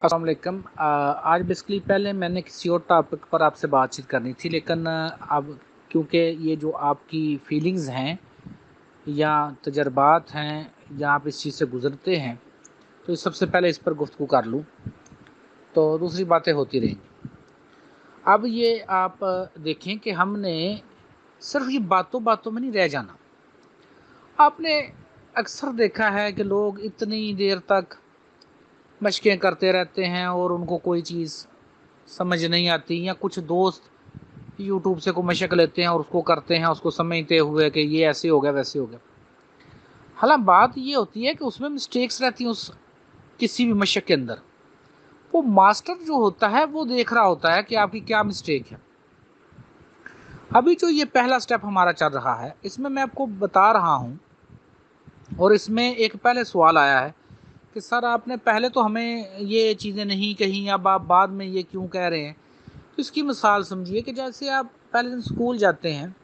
अस्सलाम वालेकुम। आज बेसिकली पहले मैंने किसी और टॉपिक पर आपसे बातचीत करनी थी, लेकिन अब क्योंकि ये जो आपकी फीलिंग्स हैं या तजर्बात हैं या आप इस चीज़ से गुज़रते हैं, तो सबसे पहले इस पर गुफ्तगू कर लूँ, तो दूसरी बातें होती रहेंगी। अब ये आप देखें कि हमने सिर्फ ये बातों बातों में नहीं रह जाना। आपने अक्सर देखा है कि लोग इतनी देर तक मशक़ें करते रहते हैं और उनको कोई चीज़ समझ नहीं आती, या कुछ दोस्त यूट्यूब से कोई मशक लेते हैं और उसको करते हैं, उसको समझते हुए कि ये ऐसे हो गया वैसे हो गया। हालांकि बात ये होती है कि उसमें मिस्टेक्स रहती हैं उस किसी भी मशक के अंदर। वो मास्टर जो होता है वो देख रहा होता है कि आपकी क्या मिस्टेक है। अभी जो ये पहला स्टेप हमारा चल रहा है, इसमें मैं आपको बता रहा हूँ, और इसमें एक पहले सवाल आया है कि सर आपने पहले तो हमें ये चीज़ें नहीं कही, अब आप बाद में ये क्यों कह रहे हैं। तो इसकी मिसाल समझिए कि जैसे आप पहले दिन स्कूल जाते हैं,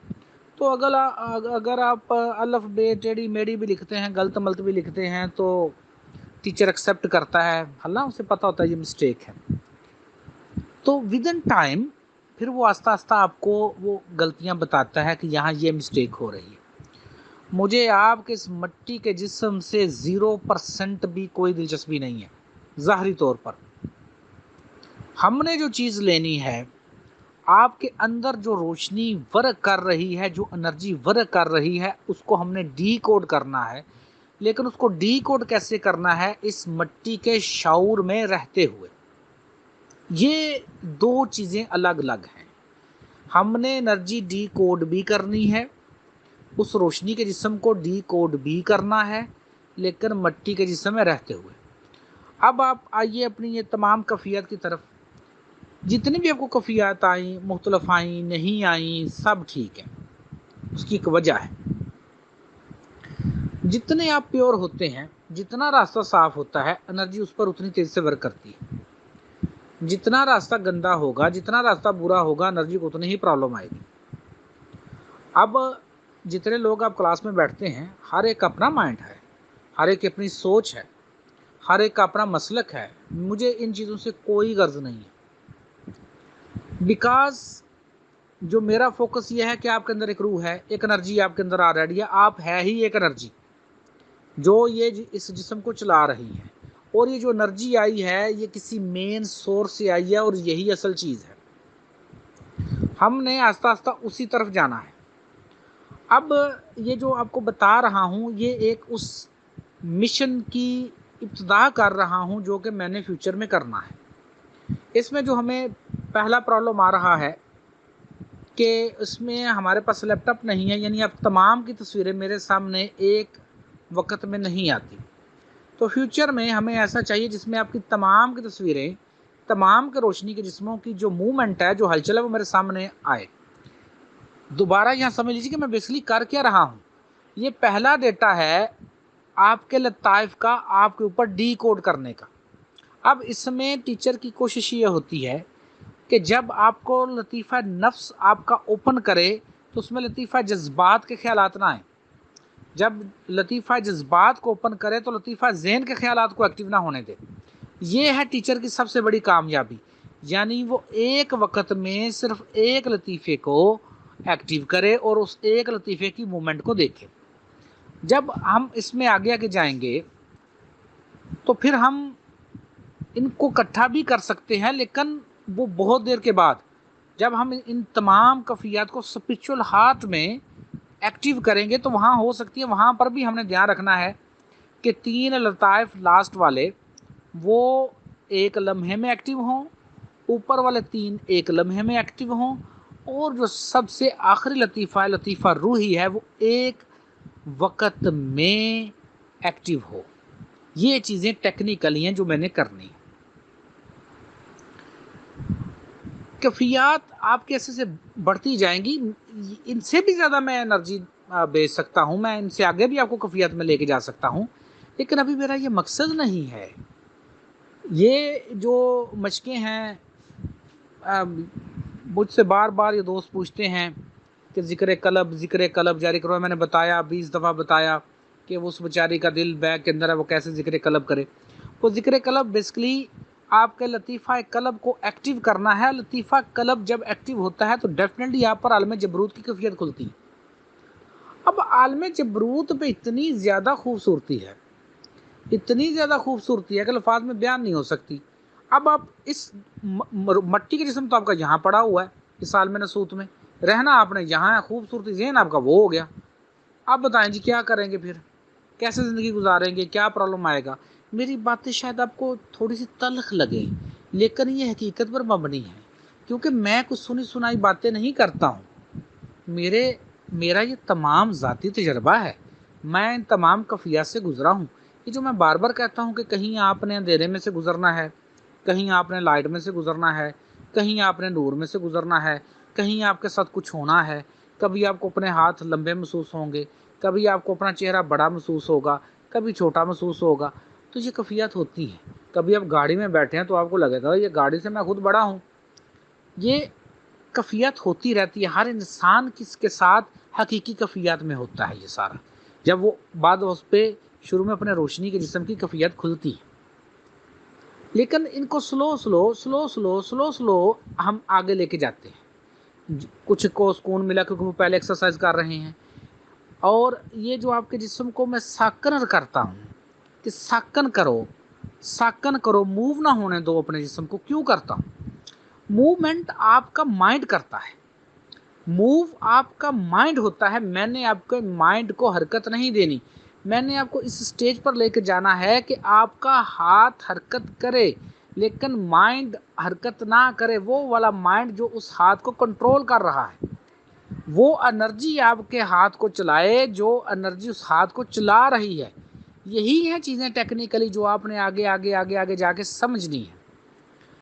तो अगर आप अलफ बे टेढ़ी मेढ़ी भी लिखते हैं, गलत मलत भी लिखते हैं, तो टीचर एक्सेप्ट करता है, हालांकि उसे पता होता है ये मिस्टेक है। तो विद इन टाइम फिर वो आस्ता आस्ता आपको वो गलतियां बताता है कि यहाँ ये मिस्टेक हो रही है। मुझे आपके इस मिट्टी के जिस्म से 0% भी कोई दिलचस्पी नहीं है। ज़ाहरी तौर पर हमने जो चीज़ लेनी है, आपके अंदर जो रोशनी वर्क कर रही है, जो एनर्जी वर्क कर रही है, उसको हमने डी कोड करना है। लेकिन उसको डी कोड कैसे करना है? इस मिट्टी के शऊर में रहते हुए। ये दो चीज़ें अलग अलग हैं। हमने एनर्जी डी कोड भी करनी है, उस रोशनी के जिस्म को डी कोड भी करना है, लेकिन मिट्टी के जिस्म में रहते हुए। अब आप आइए अपनी ये तमाम कफ़ियत की तरफ। जितनी भी आपको कफ़ियात आई, मुख्तलिफ आई, नहीं आई, सब ठीक है। उसकी एक वजह है। जितने आप प्योर होते हैं, जितना रास्ता साफ होता है, एनर्जी उस पर उतनी तेज़ी से वर्क करती है। जितना रास्ता गंदा होगा, जितना रास्ता बुरा होगा, एनर्जी को उतनी ही प्रॉब्लम आएगी। अब जितने लोग आप क्लास में बैठते हैं, हर एक अपना माइंड है, हर एक अपनी सोच है, हर एक का अपना मसलक है। मुझे इन चीज़ों से कोई गर्ज नहीं है, बिकॉज जो मेरा फोकस ये है कि आपके अंदर एक रूह है, एक एनर्जी आपके अंदर ऑलरेडी है। आप है ही एक एनर्जी जो ये इस जिस्म को चला रही है, और ये जो एनर्जी आई है ये किसी मेन सोर्स से आई है, और यही असल चीज़ है। हमने आस्ता आस्ता उसी तरफ जाना है। अब ये जो आपको बता रहा हूँ, ये एक उस मिशन की इब्तिदा कर रहा हूँ जो कि मैंने फ्यूचर में करना है। इसमें जो हमें पहला प्रॉब्लम आ रहा है कि इसमें हमारे पास लैपटॉप नहीं है, यानी अब तमाम की तस्वीरें मेरे सामने एक वक्त में नहीं आती। तो फ्यूचर में हमें ऐसा चाहिए जिसमें आपकी तमाम की तस्वीरें, तमाम के रोशनी के जिस्मों की जो मूवमेंट है, जो हलचल है, वो मेरे सामने आए। दोबारा यहाँ समझ लीजिए कि मैं बेसिकली कर क्या रहा हूँ। ये पहला डेटा है आपके लताइफ का, आपके ऊपर डी कोड करने का। अब इसमें टीचर की कोशिश ये होती है कि जब आपको लतीफ़ा नफ्स आपका ओपन करे, तो उसमें लतीफ़ा जज्बात के ख्यालात ना आए। जब लतीफ़ा जज्बात को ओपन करे तो लतीफ़ा ज़हन के ख्यालात को एक्टिव ना होने दे। ये है टीचर की सबसे बड़ी कामयाबी, यानी वो एक वक्त में सिर्फ एक लतीफ़े को एक्टिव करे और उस एक लतीफ़े की मूवमेंट को देखे। जब हम इसमें आगे आगे जाएंगे तो फिर हम इनको इकट्ठा भी कर सकते हैं, लेकिन वो बहुत देर के बाद, जब हम इन तमाम कफ़ियात को स्पिरिचुअल हार्ट में एक्टिव करेंगे, तो वहाँ हो सकती है, वहाँ पर भी हमने ध्यान रखना है कि 3 लताइफ लास्ट वाले वो एक लम्हे में एक्टिव हों, ऊपर वाले 3 एक लम्हे में एक्टिव हों, और जो सबसे आखिरी लतीफ़ा है, लतीफ़ा रूही है, वो एक वक़्त में एक्टिव हो। ये चीज़ें टेक्निकली हैं जो मैंने करनी है। कफ़ियात आपके ऐसे से बढ़ती जाएंगी, इनसे भी ज़्यादा मैं एनर्जी बेच सकता हूँ, मैं इनसे आगे भी आपको कफ़ियात में लेके जा सकता हूँ, लेकिन अभी मेरा ये मकसद नहीं है। ये जो मशक़ें हैं, मुझसे बार बार ये दोस्त पूछते हैं कि ज़िक्र कलब जारी करो। मैंने बताया, 20 दफ़ा बताया कि वो उस बेचारी का दिल बैग के अंदर है, वो कैसे ज़िक्र कलब करे। वो ज़िक्र कलब बेसिकली آپ کے لطیفہ قلب کو ایکٹیو کرنا ہے. لطیفہ قلب جب ایکٹیو ہوتا ہے تو ڈیفینیٹلی آپ پر عالم جبروت کی کیفیت کھلتی ہے. اب عالم جبروت پہ اتنی زیادہ خوبصورتی ہے، اتنی زیادہ خوبصورتی ہے کہ الفاظ میں بیان نہیں ہو سکتی. اب آپ اس مٹی کے جسم تو آپ کا یہاں پڑا ہوا ہے اس عالم ناسوت میں، رہنا آپ نے یہاں ہے، خوبصورتی ذہن آپ کا وہ ہو گیا. آپ بتائیں جی کیا کریں گے، پھر کیسے زندگی گزاریں گے، کیا پرابلم آئے گا. میری باتیں شاید آپ کو تھوڑی سی تلخ لگے، لیکن یہ حقیقت پر مبنی ہے، کیونکہ میں کچھ سنی سنائی باتیں نہیں کرتا ہوں. میرا یہ تمام ذاتی تجربہ ہے، میں ان تمام کفیات سے گزرا ہوں. یہ جو میں بار بار کہتا ہوں کہ کہیں آپ نے اندھیرے میں سے گزرنا ہے، کہیں آپ نے لائٹ میں سے گزرنا ہے، کہیں آپ نے نور میں سے گزرنا ہے، کہیں آپ کے ساتھ کچھ ہونا ہے. کبھی آپ کو اپنے ہاتھ لمبے محسوس ہوں گے، کبھی آپ کو اپنا چہرہ بڑا محسوس ہوگا، کبھی چھوٹا محسوس ہوگا. تو یہ کفیات ہوتی ہیں. کبھی آپ گاڑی میں بیٹھے ہیں تو آپ کو لگے گا یہ گاڑی سے میں خود بڑا ہوں. یہ کفیات ہوتی رہتی ہے، ہر انسان کس کے ساتھ حقیقی کفیات میں ہوتا ہے یہ سارا. جب وہ بعد اس پہ شروع میں اپنے روشنی کے جسم کی کفیات کھلتی ہے، لیکن ان کو سلو ہم آگے لے کے جاتے ہیں. کچھ کو سکون ملا کیونکہ وہ پہلے ایکسرسائز کر رہے ہیں. اور یہ جو آپ کے جسم کو میں ساکن کرتا ہوں کہ ساکن کرو، موو نہ ہونے دو اپنے جسم کو. کیوں کرتا ہوں؟ موومنٹ آپ کا مائنڈ کرتا ہے، موو آپ کا مائنڈ ہوتا ہے. میں نے آپ کے مائنڈ کو حرکت نہیں دینی، میں نے آپ کو اس سٹیج پر لے کے جانا ہے کہ آپ کا ہاتھ حرکت کرے لیکن مائنڈ حرکت نہ کرے. وہ والا مائنڈ جو اس ہاتھ کو کنٹرول کر رہا ہے، وہ انرجی آپ کے ہاتھ کو چلائے، جو انرجی اس ہاتھ کو چلا رہی ہے. یہی ہیں چیزیں ٹیکنیکلی جو آپ نے آگے جا کے سمجھنی ہے.